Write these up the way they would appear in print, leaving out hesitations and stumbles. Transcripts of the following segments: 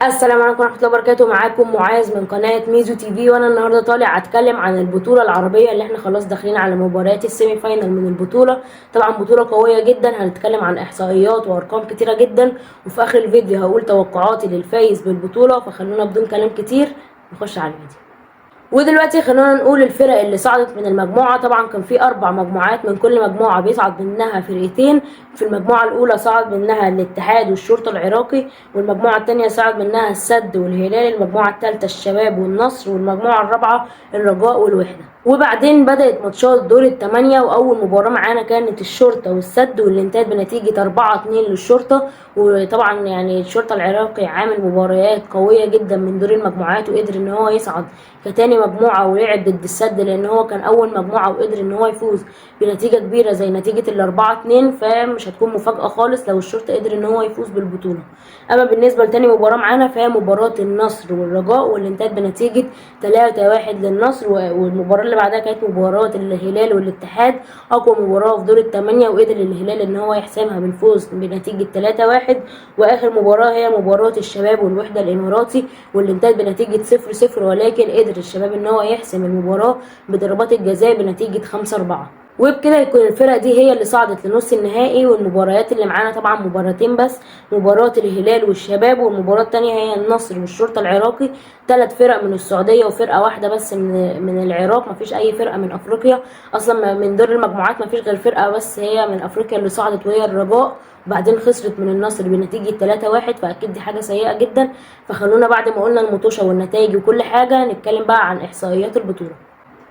السلام عليكم ورحمة الله وبركاته. معاكم معاذ من قناة ميزو تي في، وانا النهارده طالع اتكلم عن البطولة العربية اللي احنا خلاص داخلين على مباريات السيمي فاينال من البطولة. طبعا بطولة قوية جدا، هنتكلم عن احصائيات وارقام كتيرة جدا، وفي اخر الفيديو هقول توقعاتي للفايز بالبطولة. فخلونا بدون كلام كتير نخش على الفيديو. ودلوقتي خلونا نقول الفرق اللي صعدت من المجموعة. طبعا كان في 4 مجموعات، من كل مجموعة بيصعد منها فرقتين. في المجموعة الأولى صعد منها الاتحاد والشرطة العراقي، والمجموعة الثانية صعد منها السد والهلال، المجموعة الثالثة الشباب والنصر، والمجموعة الرابعة الرجاء والوحدة. وبعدين بدأت ماتشات دور الثمانية، وأول مباراة معانا كانت الشرطة والسد، واللي انتهت بنتيجة 4-2 للشرطة. وطبعا يعني الشرطة العراقي عامل مباريات قوية جدا من دور المجموعات، وقدر ان هو يصعد كتاني مجموعة ولعب ضد السد، لان هو كان اول مجموعة وقدر ان هو يفوز بنتيجة كبيرة زي نتيجة 4-2. فمش هتكون مفاجأة خالص لو الشرطة قدر ان هو يفوز بالبطولة. اما بالنسبة لتاني مباراة معانا فهي مباراة النصر والرجاء، واللي انتهت بنتيجة 3-1 للنصر. والمباراة اللي بعدها كانت مباراة الهلال والاتحاد، اقوى مباراة في دور الثمانية، وقدر الهلال ان هو يحسمها بالفوز بنتيجة 3-1. واخر مباراة هي مباراة الشباب والوحدة الاماراتي، واللي انتهت بنتيجة 0-0، ولكن قدر الشباب ان هو يحسم المباراة بضربات الجزاء بنتيجة 5-4. وبكده يكون الفرق دي هي اللي صعدت لنص النهائي. والمباريات اللي معانا طبعا مباراتين بس، مباراة الهلال والشباب، والمباراة التانية هي النصر والشرطة العراقي. 3 فرق من السعودية وفرقة واحدة بس من العراق، مفيش أي فرقة من أفريقيا. أصلا من دور المجموعات مفيش غير فرقة بس هي من أفريقيا اللي صعدت، وهي الرجاء. وبعدين خسرت من النصر بنتيجة 3-1، فأكيد دي حاجة سيئة جدا. فخلونا بعد ما قلنا المطوشة والنتائج وكل حاجة نتكلم بقى عن إحصائيات البطولة.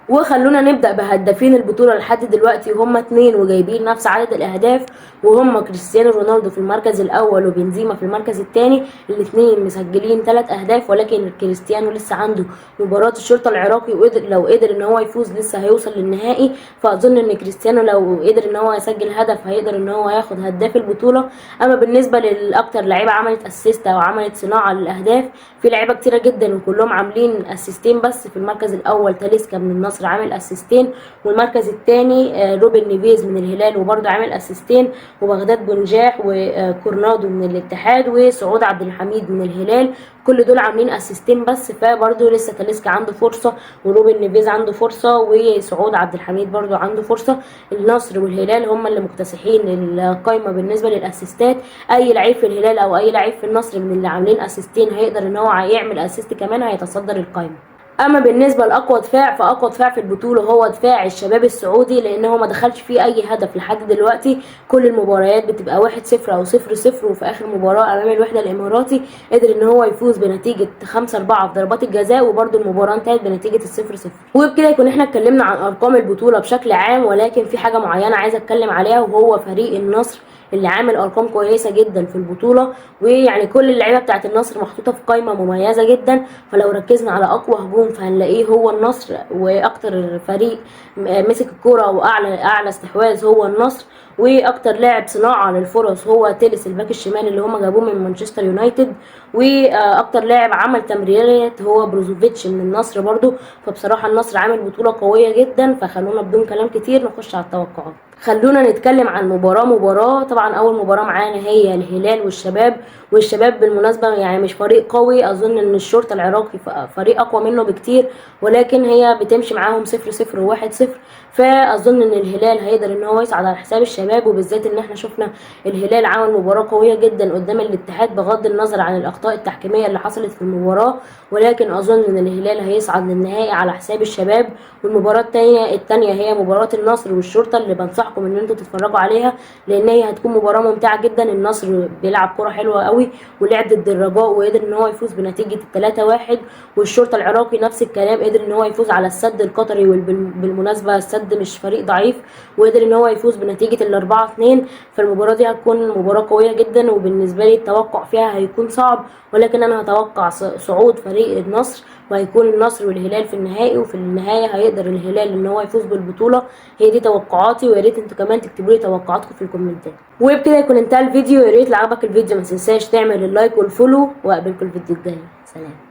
وخلونا نبدأ بهدافين البطولة لحد دلوقتي، وهم 2 وجايبين نفس عدد الأهداف، وهم كريستيانو رونالدو في المركز الأول وبنزيما في المركز الثاني. الاثنين مسجلين 3 أهداف، ولكن كريستيانو لسه عنده مباراة الشرطة العراقي، لو قدر ان هو يفوز لسه هيوصل للنهائي. فأظن ان كريستيانو لو قدر ان هو يسجل هدف هيقدر ان هو ياخد هداف البطولة. أما بالنسبة للأكتر لعيبة عملت أسيست أو عملت صناعة للأهداف، في لعيبة كتيرة جدا وكلهم عاملين أسيستين بس. في المركز الأول تاليسكا من النصر عامل اسيستين، والمركز الثاني روبن نيفيز من الهلال وبرده عامل اسيستين، وبغداد بنجاح وكورنادو من الاتحاد وسعود عبد الحميد من الهلال، كل دول عاملين اسيستين بس. فبرده لسه تاليسكا عنده فرصه، وروبن نيفيز عنده فرصه، وسعود عبد الحميد برده عنده فرصه. النصر والهلال هم اللي مكتسحين القايمه بالنسبه للاسيستات. اي لعيب في الهلال او اي لعيب في النصر من اللي عاملين اسيستين هيقدر ان هو يعمل اسيست كمان، هيتصدر القايمه. اما بالنسبه لاقوى دفاع، فاقوى دفاع في البطوله هو دفاع الشباب السعودي، لان هو ما دخلش فيه اي هدف لحد دلوقتي. كل المباريات بتبقى 1-0 او 0-0، وفي اخر مباراه امام الوحده الاماراتي قدر ان هو يفوز بنتيجه 5-4 في ضربات الجزاء، وبرده المباراه انتهت بنتيجه 0-0. وبكده يكون احنا اتكلمنا عن ارقام البطوله بشكل عام، ولكن في حاجه معينه عايزه اتكلم عليها، وهو فريق النصر اللي عامل ارقام كويسه جدا في البطوله. ويعني كل اللعيبه بتاعه النصر محطوطه في قائمه مميزه جدا. فلو ركزنا على اقوى هجوم فهنلاقيه هو النصر، واكتر فريق مسك الكوره واعلى استحواذ هو النصر، واكتر لاعب صناعه للفرص هو تيلس الباك الشمال اللي هم جابوه من مانشستر يونايتد، واكتر لاعب عمل تمريرات هو بروزوفيتش من النصر برضو. فبصراحه النصر عامل بطوله قويه جدا. فخلونا بدون كلام كتير نخش على التوقعات. خلونا نتكلم عن مباراة. طبعا اول مباراة معانا هي الهلال والشباب. والشباب بالمناسبة يعني مش فريق قوي، اظن ان الشرطة العراقي فريق اقوى منه بكتير، ولكن هي بتمشي معاهم 0-0 و1-0. فاظن ان الهلال هيقدر ان هو يصعد على حساب الشباب، وبالذات ان احنا شفنا الهلال عمل مباراة قوية جدا قدام الاتحاد بغض النظر عن الاخطاء التحكيمية اللي حصلت في المباراة. ولكن اظن ان الهلال هيصعد للنهائي على حساب الشباب. والمباراة الثانية هي مباراة النصر والشرطة، اللي بنصحكم ان انتوا تتفرجوا عليها لان هي هتكون مباراة ممتعة جدا. النصر بيلعب كرة حلوة قوي ولعب ضد الرجاء وقدر ان هو يفوز بنتيجة 3-1. والشرطة العراقي نفس الكلام، قدر ان هو يفوز على السد القطري، وبالمناسبة السد مش فريق ضعيف، وقدر ان هو يفوز بنتيجة 4-2. فالمباراة دي هتكون مباراة قوية جدا، وبالنسبة لي التوقع فيها هيكون صعب، ولكن انا هتوقع صعود فريق النصر، وهيكون النصر والهلال في النهائي، وفي النهاية هيقدر الهلال ان هو يفوز بالبطولة. هي دي توقعاتي، ويا ريت انتوا كمان تكتبوا لي توقعاتكم في الكومنتات. وبكده يكون انتهى الفيديو. يا ريت لو عجبك الفيديو ما تنساش تعمل اللايك والفولو، واقابلكم الفيديو الجاي. سلام.